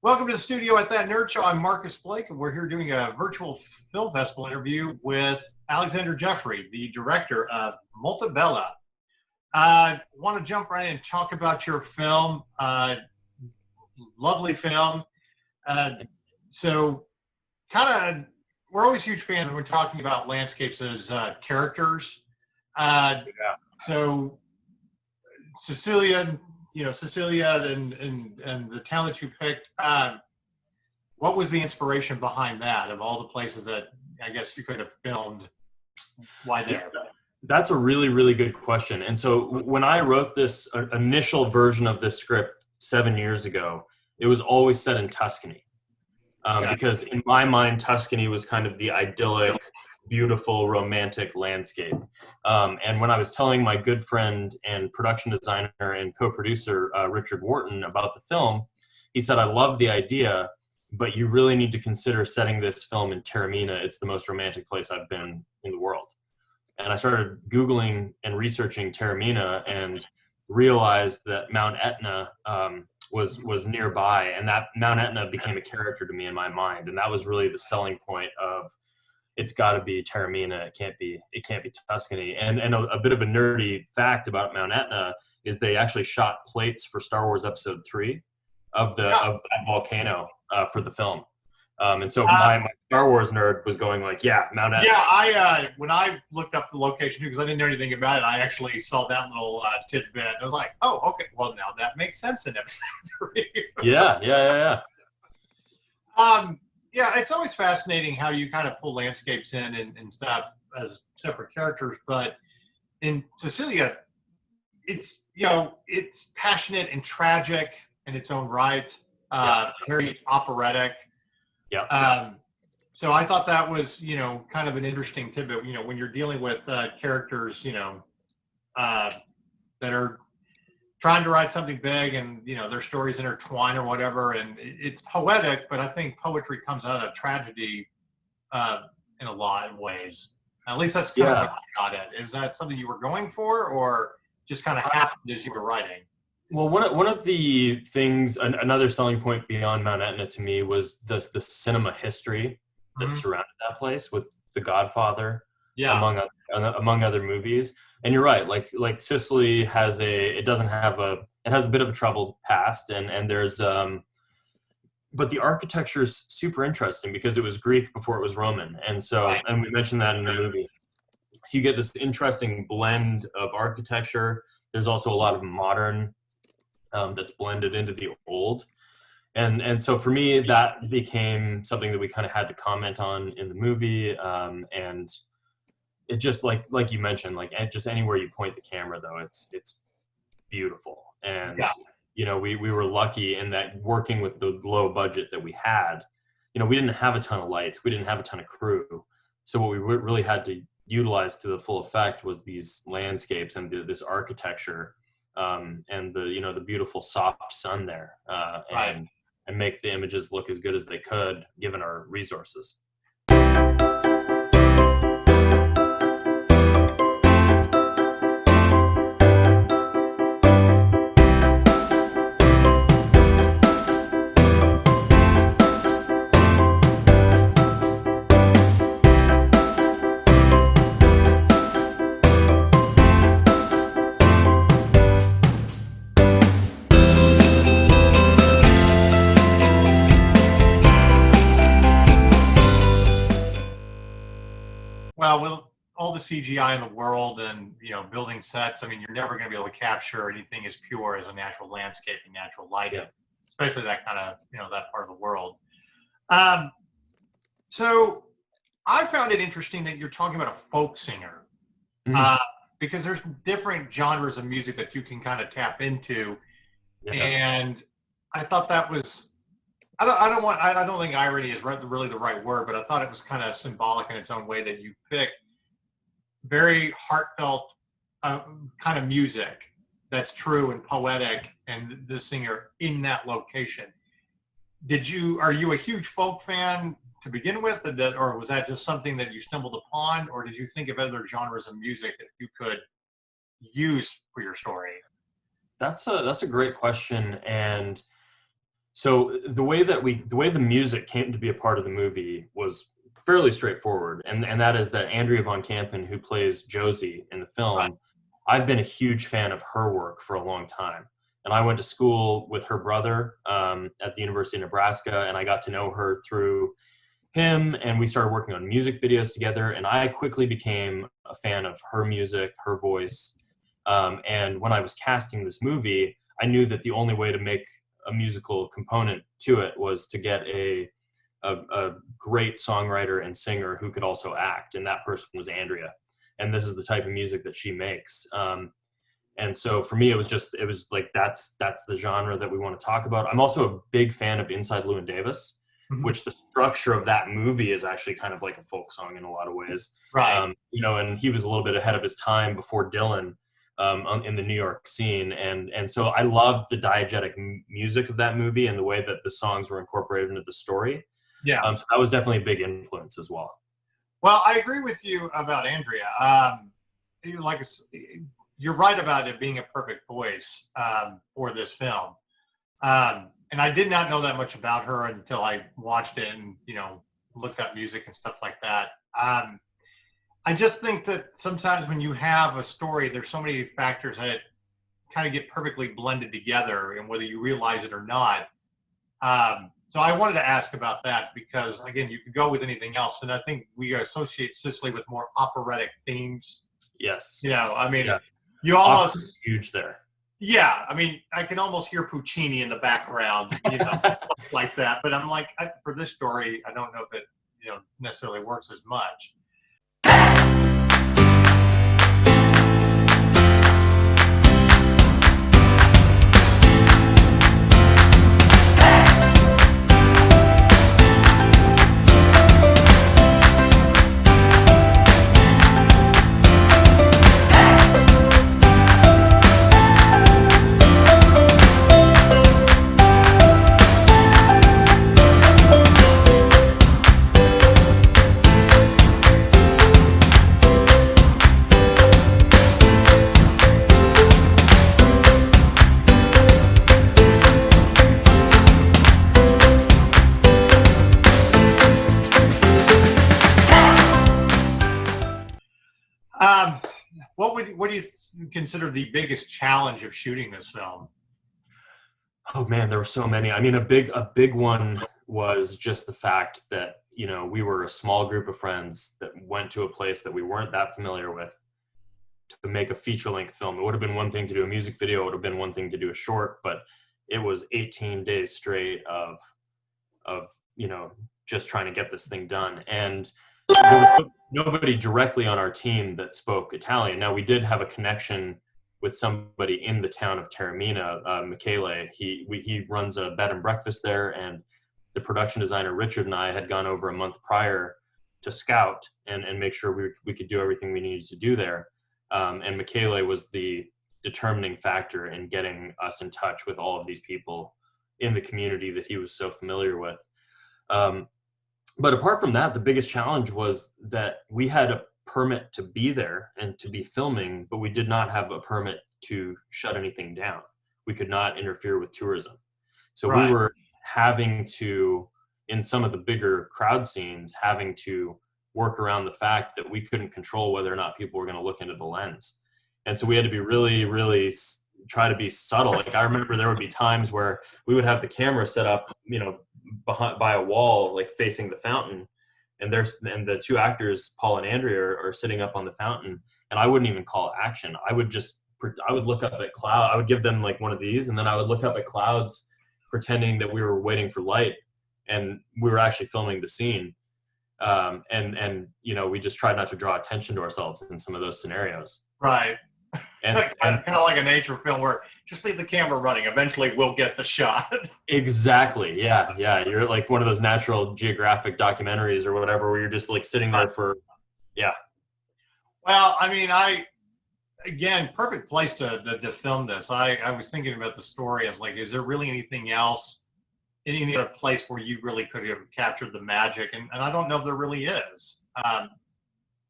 Welcome to the studio at That Nerd Show. I'm Marcus Blake, and we're here doing a virtual film festival interview with Alexander Jeffery, the director of Molto Bella. I want to jump right in and talk about your film. Lovely film. So, we're always huge fans when we're talking about landscapes as characters. So, Cecilia and the talent you picked, what was the inspiration behind that? Of all the places that I guess you could have filmed, why there? That's a really, really good question. And so when I wrote this initial version of this script 7 years ago, it was always set in Tuscany. Because in my mind, Tuscany was kind of the idyllic, beautiful, romantic landscape. And when I was telling my good friend and production designer and co-producer, Richard Wharton, about the film, he said, I love the idea, but you really need to consider setting this film in Taormina. It's the most romantic place I've been in the world. And I started Googling and researching Taormina and realized that Mount Etna was nearby, and that Mount Etna became a character to me in my mind. And that was really the selling point of, it's got to be Taormina. It can't be Tuscany. And a bit of a nerdy fact about Mount Etna is they actually shot plates for Star Wars Episode 3 of that volcano for the film. And so my Star Wars nerd was going like, yeah, Mount Etna. Yeah, when I looked up the location too, because I didn't know anything about it, I actually saw that little tidbit. I was like, oh, okay, well now that makes sense in Episode 3. Yeah. Yeah, it's always fascinating how you kind of pull landscapes in and stuff as separate characters. But in Cecilia, it's passionate and tragic in its own right, very operatic. So I thought that was, kind of an interesting tidbit, when you're dealing with characters, that are trying to write something big and, their stories intertwine or whatever. And it's poetic, but I think poetry comes out of tragedy in a lot of ways. At least that's kind of what I got it. Is that something you were going for, or just kind of happened as you were writing? Well, one of the things, another selling point beyond Mount Etna to me was the cinema history that surrounded that place with The Godfather, among other movies. And you're right, like Sicily has it has a bit of a troubled past, and there's but the architecture is super interesting because it was Greek before it was Roman, and so and we mentioned that in the movie. So you get this interesting blend of architecture. There's also a lot of modern that's blended into the old. And so for me, that became something that we kind of had to comment on in the movie. And it just like you mentioned, just anywhere you point the camera though, it's beautiful. And, we were lucky in that working with the low budget that we had, we didn't have a ton of lights. We didn't have a ton of crew. So what we really had to utilize to the full effect was these landscapes and this architecture. And the beautiful soft sun there, and make the images look as good as they could given our resources. Well, with all the CGI in the world and, building sets, I mean, you're never going to be able to capture anything as pure as a natural landscape and natural lighting, especially that kind of, that part of the world. So I found it interesting that you're talking about a folk singer, because there's different genres of music that you can kind of tap into. And I thought that was, I don't think irony is really the right word, but I thought it was kind of symbolic in its own way that you picked very heartfelt kind of music that's true and poetic, and the singer in that location. Are you a huge folk fan to begin with, or was that just something that you stumbled upon, or did you think of other genres of music that you could use for your story? That's a great question. And So the way the music came to be a part of the movie was fairly straightforward, and that is that Andrea von Kampen, who plays Josie in the Right. film, I've been a huge fan of her work for a long time. And I went to school with her brother at the University of Nebraska, and I got to know her through him, and we started working on music videos together, and I quickly became a fan of her music, her voice. And when I was casting this movie, I knew that the only way to make a musical component to it was to get a great songwriter and singer who could also act, and that person was Andrea. And this is the type of music that she makes. And so for me, it was like that's the genre that we want to talk about. I'm also a big fan of Inside Llewyn Davis, which the structure of that movie is actually kind of like a folk song in a lot of ways. Right. And he was a little bit ahead of his time before Dylan in the New York scene. And so I love the diegetic music of that movie and the way that the songs were incorporated into the story. Yeah. So that was definitely a big influence as well. Well, I agree with you about Andrea. You're right about it being a perfect voice for this film. And I did not know that much about her until I watched it and, looked up music and stuff like that. I just think that sometimes when you have a story, there's so many factors that kind of get perfectly blended together, and whether you realize it or not. So I wanted to ask about that because, again, you could go with anything else, and I think we associate Sicily with more operatic themes. Yes. You Yeah. almost huge there. Yeah, I can almost hear Puccini in the background, stuff like that. But I'm like, for this story, I don't know if it, necessarily works as much. What do you consider the biggest challenge of shooting this film? Oh man, there were so many. A big one was just the fact that, we were a small group of friends that went to a place that we weren't that familiar with to make a feature-length film. It would have been one thing to do a music video, it would have been one thing to do a short, but it was 18 days straight of just trying to get this thing done. And there was nobody directly on our team that spoke Italian. Now, we did have a connection with somebody in the town of Taormina, Michele. He runs a bed and breakfast there, and the production designer Richard and I had gone over a month prior to scout and make sure we could do everything we needed to do there. And Michele was the determining factor in getting us in touch with all of these people in the community that he was so familiar with. But apart from that, the biggest challenge was that we had a permit to be there and to be filming, but we did not have a permit to shut anything down. We could not interfere with tourism. So Right. We were having to, in some of the bigger crowd scenes, having to work around the fact that we couldn't control whether or not people were going to look into the lens. And so we had to be really, really try to be subtle. Like I remember there would be times where we would have the camera set up, by a wall, like facing the fountain, and the two actors, Paul and Andrea, are sitting up on the fountain, and I wouldn't even call action. I would look up at cloud. I would give them like one of these, and then I would look up at clouds, pretending that we were waiting for light, and we were actually filming the scene. We just tried not to draw attention to ourselves in some of those scenarios. Right. And kind of like a nature film where just leave the camera running. Eventually we'll get the shot. Exactly. Yeah. You're like one of those National Geographic documentaries or whatever, where you're just like sitting there for, yeah. Well, again, perfect place to film this. I was thinking about the story. I was like, is there really anything else, any other place where you really could have captured the magic? And I don't know if there really is.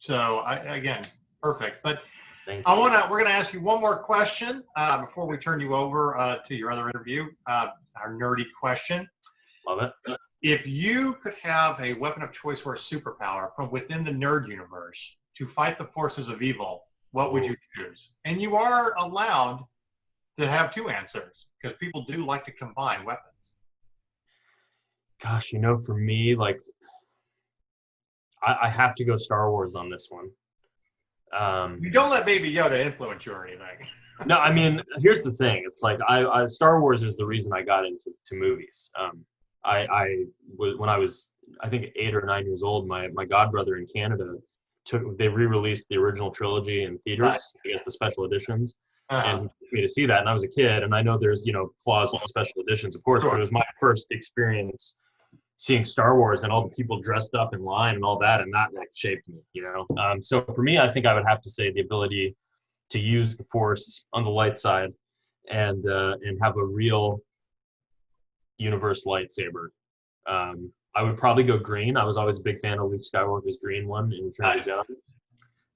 Again, perfect. But Thank you. We're gonna ask you one more question before we turn you over to your other interview. Our nerdy question. Love it. If you could have a weapon of choice or a superpower from within the nerd universe to fight the forces of evil, what would you choose? And you are allowed to have two answers because people do like to combine weapons. Gosh, for me, like, I have to go Star Wars on this one. You don't let Baby Yoda influence you or anything. No, I mean, here's the thing. It's like Star Wars is the reason I got into movies. When I was, I think, 8 or 9 years old, my godbrother in Canada they re-released the original trilogy in theaters, right. I guess the special editions, and he took me to see that. And I was a kid, and I know there's flaws with the special editions, of course, but it was my first experience seeing Star Wars and all the people dressed up in line and all that, and that like shaped me, So for me, I think I would have to say the ability to use the Force on the light side and have a real universe lightsaber. I would probably go green. I was always a big fan of Luke Skywalker's green one in Return of the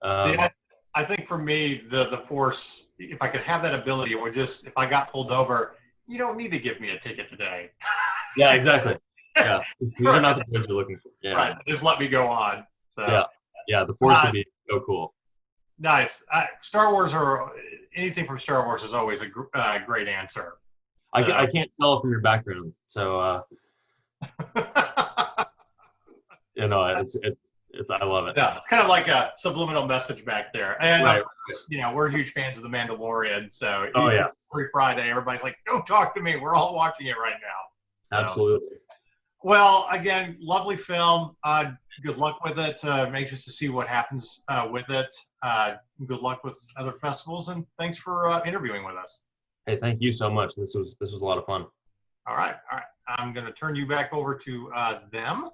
Jedi. See, I think for me, the Force, if I could have that ability, or just if I got pulled over, you don't need to give me a ticket today. Yeah, exactly. Yeah, these are not the words you're looking for. Yeah. Right, just let me go on. So, yeah, the Force would be so cool. Nice. Star Wars or anything from Star Wars is always a great answer. I can't tell from your background, so it's I love it. Yeah, it's kind of like a subliminal message back there. And right. We're huge fans of The Mandalorian, so every Friday everybody's like, "Don't talk to me. We're all watching it right now." So, absolutely. Well, again, lovely film. Good luck with it. I'm anxious to see what happens with it. Good luck with other festivals, and thanks for interviewing with us. Hey, thank you so much. This was a lot of fun. All right. I'm going to turn you back over to them.